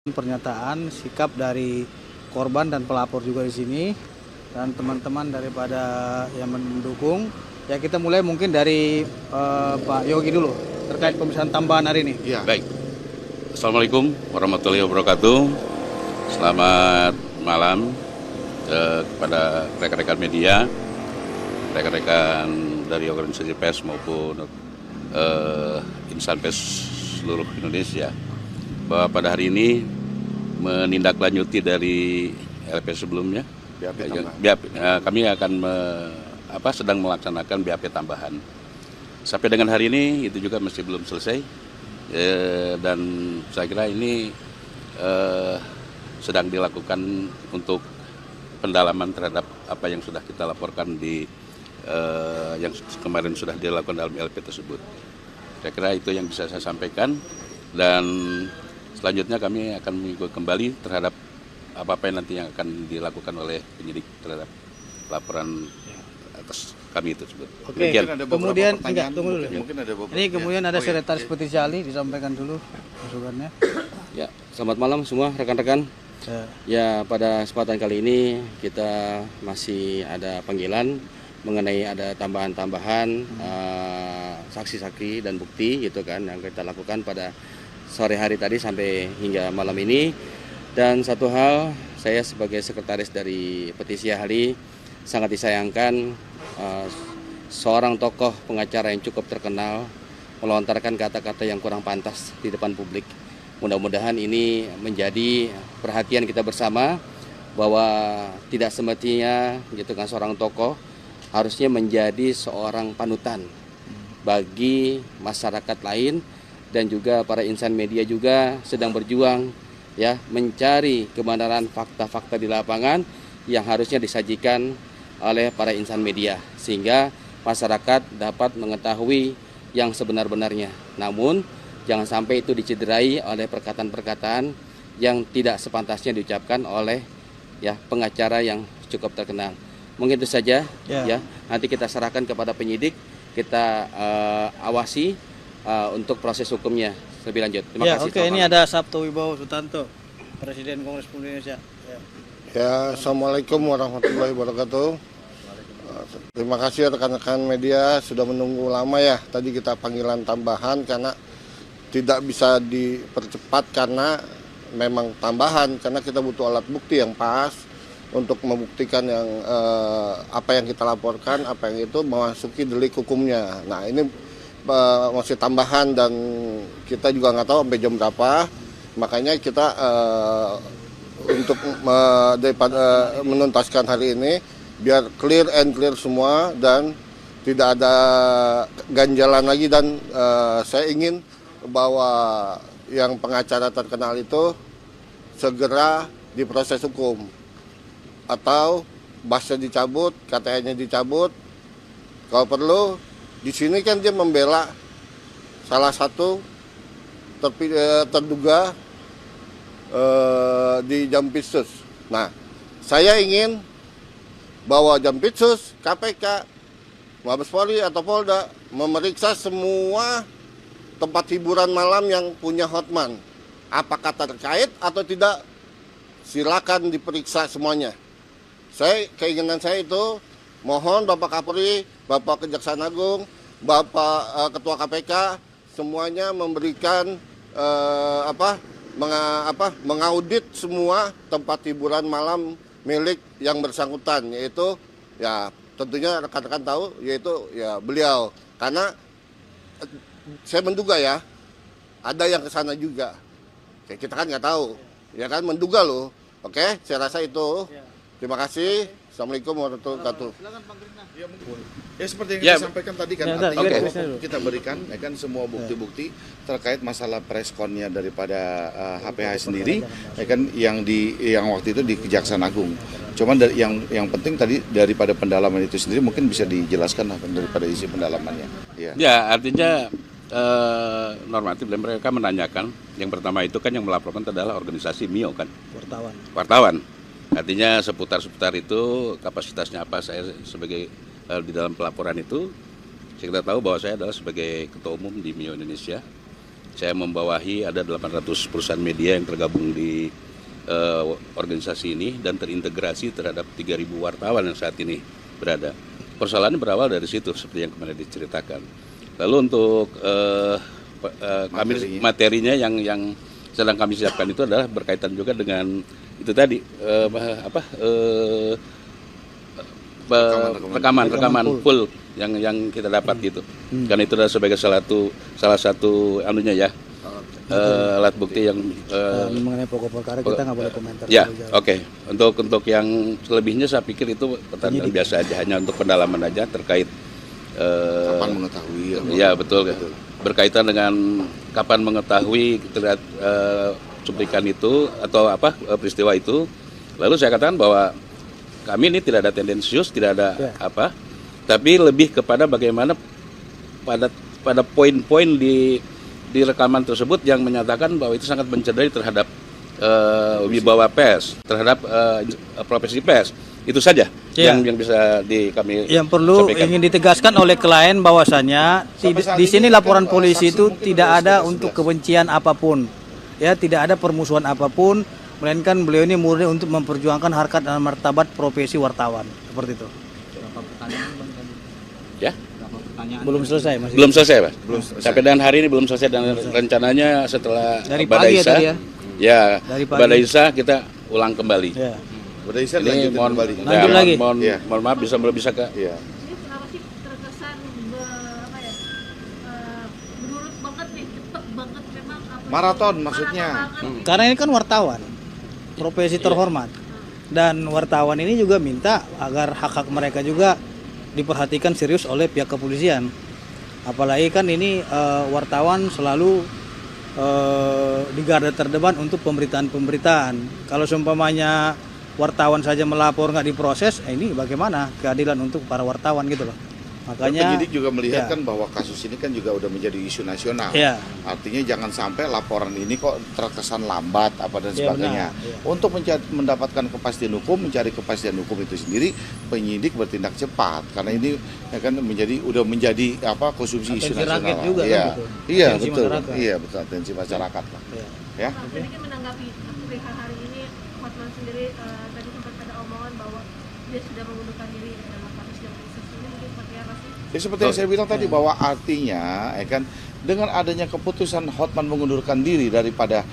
pernyataan sikap dari korban dan pelapor juga di sini dan teman-teman daripada yang mendukung. Ya kita mulai mungkin dari Pak Yogi dulu terkait pemeriksaan tambahan hari ini. Ya. Baik. Assalamualaikum warahmatullahi wabarakatuh. Selamat malam kepada rekan-rekan media, rekan-rekan dari organisasi pers maupun insan pers seluruh Indonesia. Bahwa pada hari ini menindaklanjuti dari LP sebelumnya, kami akan sedang melaksanakan BAP tambahan. Sampai dengan hari ini itu juga masih belum selesai, dan saya kira ini sedang dilakukan untuk pendalaman terhadap apa yang sudah kita laporkan di yang kemarin sudah dilakukan dalam LP tersebut. Saya kira itu yang bisa saya sampaikan, dan selanjutnya kami akan mengikuti kembali terhadap apa-apa yang nanti yang akan dilakukan oleh penyidik terhadap laporan atas kami tersebut. Oke, kemudian tunggu dulu. Ini kemudian ada ya. Sekretaris Petisi Ali, disampaikan dulu masukannya. Ya, selamat malam semua rekan-rekan. Ya, pada kesempatan kali ini kita masih ada panggilan mengenai ada tambahan-tambahan saksi-saksi dan bukti gitu kan yang kita lakukan pada sore hari tadi sampai hingga malam ini. Dan satu hal, saya sebagai sekretaris dari Petisi Ali sangat disayangkan seorang tokoh pengacara yang cukup terkenal melontarkan kata-kata yang kurang pantas di depan publik. Mudah-mudahan ini menjadi perhatian kita bersama bahwa tidak semestinya gitu kan seorang tokoh harusnya menjadi seorang panutan bagi masyarakat lain, dan juga para insan media juga sedang berjuang ya mencari kebenaran fakta-fakta di lapangan yang harusnya disajikan oleh para insan media sehingga masyarakat dapat mengetahui yang sebenar-benarnya. Namun jangan sampai itu dicederai oleh perkataan-perkataan yang tidak sepantasnya diucapkan oleh ya pengacara yang cukup terkenal. Mungkin itu saja ya. Nanti kita serahkan kepada penyidik, kita awasi untuk proses hukumnya lebih lanjut. Terima kasih. Oke, ini ada Sabto Wibowo Sutanto, Presiden Kongres Pemuda Indonesia. Ya, Assalamualaikum warahmatullahi wabarakatuh. Terima kasih rekan-rekan media sudah menunggu lama ya. Tadi kita panggilan tambahan karena tidak bisa dipercepat karena memang tambahan, karena kita butuh alat bukti yang pas untuk membuktikan yang apa yang kita laporkan, apa yang itu memasuki delik hukumnya. Nah ini masih tambahan dan kita juga nggak tahu sampai jam berapa, makanya kita untuk daripada menuntaskan hari ini biar clear and clear semua dan tidak ada ganjalan lagi, dan saya ingin bahwa yang pengacara terkenal itu segera diproses hukum atau bahasa dicabut, KTN-nya dicabut. Kalau perlu, di sini kan dia membela salah satu terduga di Jampitsus. Nah, saya ingin bahwa Jampitsus, KPK, Mabes Polri atau Polda memeriksa semua tempat hiburan malam yang punya hotman. Apakah terkait atau tidak, silakan diperiksa semuanya. Keinginan saya itu, mohon Bapak Kapolri, Bapak Kejaksaan Agung, Bapak Ketua KPK, semuanya memberikan mengaudit semua tempat hiburan malam milik yang bersangkutan, yaitu ya tentunya rekan-rekan tahu, yaitu ya beliau. Karena saya menduga ya, ada yang ke sana juga. Kita kan nggak tahu, ya kan, menduga loh. Oke, saya rasa itu. Terima kasih. Assalamualaikum warahmatullahi wabarakatuh. Ya seperti yang kita sampaikan tadi kan, artinya kita berikan ya kan semua bukti-bukti terkait masalah preskonnya daripada HPH sendiri ya kan, yang waktu itu di Kejaksaan Agung. Cuman yang penting tadi daripada pendalaman itu sendiri mungkin bisa dijelaskan daripada isi pendalamannya. Ya, artinya normatif, dan mereka menanyakan yang pertama itu kan yang melaporkan adalah organisasi MIO kan, wartawan. Artinya seputar itu kapasitasnya apa, saya sebagai di dalam pelaporan itu kita tahu bahwa saya adalah sebagai ketua umum di MIO Indonesia. saya membawahi ada 800 perusahaan media yang tergabung di organisasi ini dan terintegrasi terhadap 3.000 wartawan yang saat ini berada. Persoalannya berawal dari situ seperti yang kemarin diceritakan. Lalu untuk materinya yang sedang kami siapkan itu adalah berkaitan juga dengan itu tadi rekaman full yang kita dapat gitu. Karena itu adalah sebagai salah satu anunya ya. Alat bukti yang mengenai pokok perkara kita nggak boleh komentar. Ya, oke. Untuk yang selebihnya saya pikir itu pertanyaan biasa aja, hanya untuk pendalaman aja terkait kapan mengetahui. Ya betul. Berkaitan dengan kapan mengetahui terlihat cuplikan itu atau peristiwa itu. Lalu saya katakan bahwa kami ini tidak ada tendensius, tidak ada tapi lebih kepada bagaimana pada poin-poin di rekaman tersebut yang menyatakan bahwa itu sangat mencederai terhadap wibawa pers, terhadap profesi pers. Itu saja yang bisa kami yang perlu sampaikan. Ingin ditegaskan oleh klien bahwasannya di sini laporan polisi itu tidak ada untuk kebencian apapun, ya, tidak ada permusuhan apapun, melainkan beliau ini murni untuk memperjuangkan harkat dan martabat profesi wartawan, seperti itu. Ya. Belum selesai, masih. Belum selesai, Pak. Sampai dengan hari ini belum selesai dan rencananya setelah dari pagi Badai ya. Ya, dari Badai Isa kita ulang kembali. Ya. Badai Isa ini mohon kembali. Lanjut lagi. Mohon maaf bisa ke. Iya. Ini kenapa sih terkesan menurut banget nih, cepet banget memang maraton maksudnya. Karena ini kan wartawan, profesi terhormat. Dan wartawan ini juga minta agar hak-hak mereka juga diperhatikan serius oleh pihak kepolisian. Apalagi kan ini wartawan selalu di garda terdepan untuk pemberitaan. Kalau seumpamanya wartawan saja melapor nggak diproses, ini bagaimana keadilan untuk para wartawan gitu loh. Makanya penyidik juga melihat kan bahwa kasus ini kan juga udah menjadi isu nasional. Ya. Artinya jangan sampai laporan ini kok terkesan lambat dan sebagainya. Benar, ya. Untuk mendapatkan kepastian hukum, mencari kepastian hukum itu sendiri, penyidik bertindak cepat karena ini kan udah menjadi konsumsi isu nasional. Juga, iya, kan, gitu. Iya atensi betul. Masyarakat. Iya betul, atensi masyarakat lah. Ya. Jadi menanggapi perihal hari ini, Hotman sendiri tadi sempat ada omongan bahwa dia sudah mengundurkan diri dalam kasus yang ini mungkin seperti apa sih? Ya seperti yang saya bilang tadi bahwa artinya kan dengan adanya keputusan Hotman mengundurkan diri daripada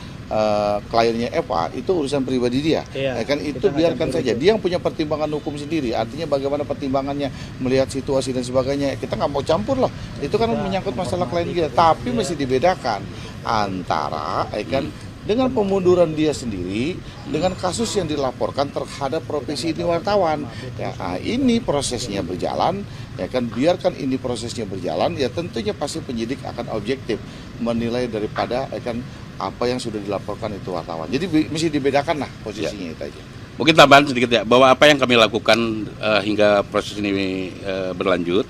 kliennya Eva itu urusan pribadi dia. Kan itu biarkan saja. Dia yang punya pertimbangan hukum sendiri. Artinya bagaimana pertimbangannya melihat situasi dan sebagainya. Kita nggak mau campur loh. Itu kan menyangkut masalah klien dia. Tapi mesti dibedakan antara kan dengan pemunduran dia sendiri dengan kasus yang dilaporkan terhadap profesi ini wartawan. Ya, ini prosesnya berjalan, ya kan, biarkan ini prosesnya berjalan, ya tentunya pasti penyidik akan objektif menilai daripada kan apa yang sudah dilaporkan itu wartawan. Jadi mesti dibedakan lah posisinya itu aja. Mungkin tambahan sedikit ya, bahwa apa yang kami lakukan hingga proses ini berlanjut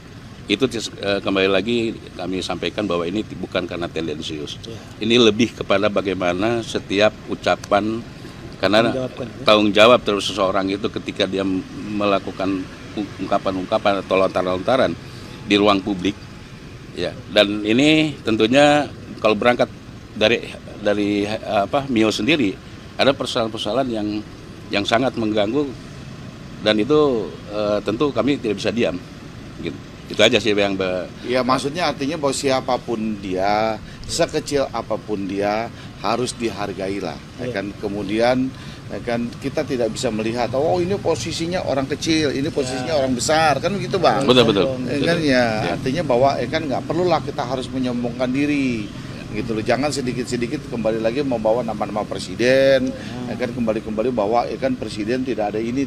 itu kembali lagi kami sampaikan bahwa ini bukan karena tendensius. Ini lebih kepada bagaimana setiap ucapan karena tanggung jawab terhadap seseorang itu ketika dia melakukan ungkapan-ungkapan atau lontaran-lontaran di ruang publik. Ya, dan ini tentunya kalau berangkat dari Mio sendiri ada persoalan-persoalan yang sangat mengganggu dan itu tentu kami tidak bisa diam. Gitu. Itu aja sih yang ya maksudnya artinya bahwa siapapun dia, sekecil apapun dia harus dihargai lah. Kan kemudian kan kita tidak bisa melihat ini posisinya orang kecil, ini posisinya orang besar, kan begitu Bang. Betul. Kan ya artinya bahwa kan nggak perlulah kita harus menyombongkan diri. Gitu loh, jangan sedikit-sedikit kembali lagi membawa nama-nama presiden, kan kembali bahwa kan presiden tidak ada ini,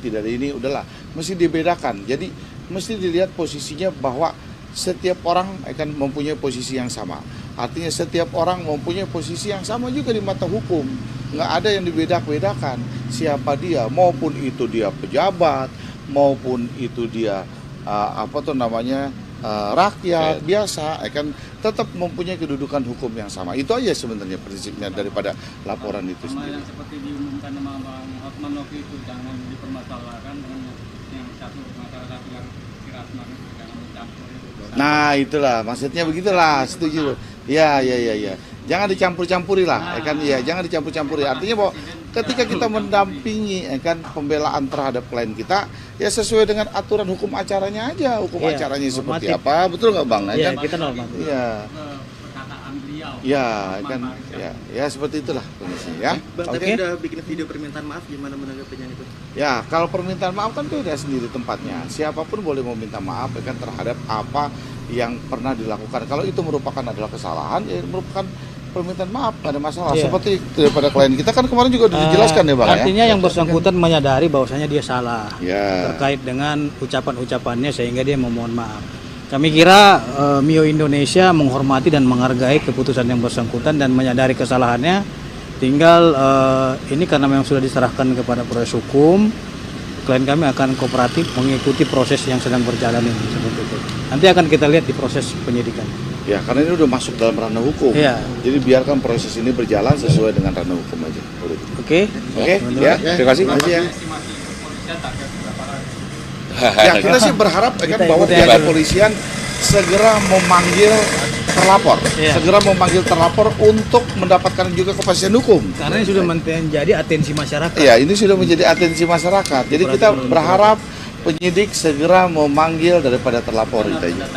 udahlah, mesti dibedakan. Jadi mesti dilihat posisinya bahwa setiap orang akan mempunyai posisi yang sama. Artinya setiap orang mempunyai posisi yang sama juga di mata hukum. Nggak ada yang dibedakan siapa dia, maupun itu dia pejabat, maupun itu dia rakyat biasa, akan tetap mempunyai kedudukan hukum yang sama. Itu aja sebenarnya prinsipnya daripada laporan itu sendiri. Yang seperti diumumkan sama Bang Hotman waktu itu jangan dipermasalahkan dengan yang satu masalah yang Kirasman itu jangan mencampur itu. Nah itulah maksudnya begitulah, setuju. Ya. jangan dicampur-campuri lah, ya kan? Ya, jangan dicampur-campuri. Artinya bahwa ketika kita mendampingi, ya kan, pembelaan terhadap klien kita, ya sesuai dengan aturan hukum acaranya aja, hukum acaranya seperti apa, betul nggak Bang? Iya, Kan? kita normatif. Iya. Perkataan beliau. Ya, kan, ya seperti itulah kondisinya ya. Bang, tadi udah bikin video permintaan maaf, gimana menanggapinya itu? Ya, kalau permintaan maaf kan beda sendiri tempatnya. Siapapun boleh meminta maaf ya kan terhadap apa yang pernah dilakukan. Kalau itu merupakan adalah kesalahan, ya merupakan permintaan maaf, nggak ada masalah. Iya. Seperti daripada klien kita kan kemarin juga dijelaskan ya Bang ya. Artinya yang bersangkutan menyadari bahwasanya dia salah Ya. terkait dengan ucapan-ucapannya sehingga dia memohon maaf. Kami kira Mio Indonesia menghormati dan menghargai keputusan yang bersangkutan dan menyadari kesalahannya. Tinggal ini karena memang sudah diserahkan kepada proses hukum, klien kami akan kooperatif mengikuti proses yang sedang berjalan ini seperti itu. Nanti akan kita lihat di proses penyidikan. Ya, karena ini udah masuk dalam ranah hukum. Iya. Jadi biarkan proses ini berjalan sesuai dengan ranah hukum aja. Oke? Oke, ya. Terima kasih. Ya. Ya, kita sih berharap kan bahwa pihak kepolisian segera memanggil terlapor, segera memanggil terlapor untuk mendapatkan juga kepastian hukum. Karena ini sudah menjadi atensi masyarakat. Ya, ini sudah menjadi atensi masyarakat. Jadi kita berharap penyidik segera memanggil daripada terlapor itu aja.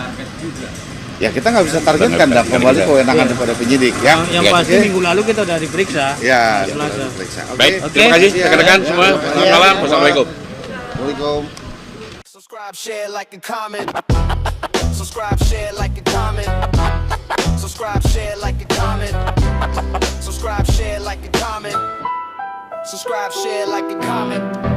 Ya, kita nggak bisa targetkan dan kembali kewenangan daripada penyidik ya. Yang pasti minggu lalu kita udah diperiksa. Ya, Selasa. diperiksa. Baik, terima kasih rekan-rekan semua. Selamat malam. Wassalamualaikum. Assalamualaikum. Subscribe, share, like, and comment. Subscribe, share, like, and comment. Subscribe, share, like, and comment. Subscribe, share, like, and comment. Subscribe, share, like, and comment.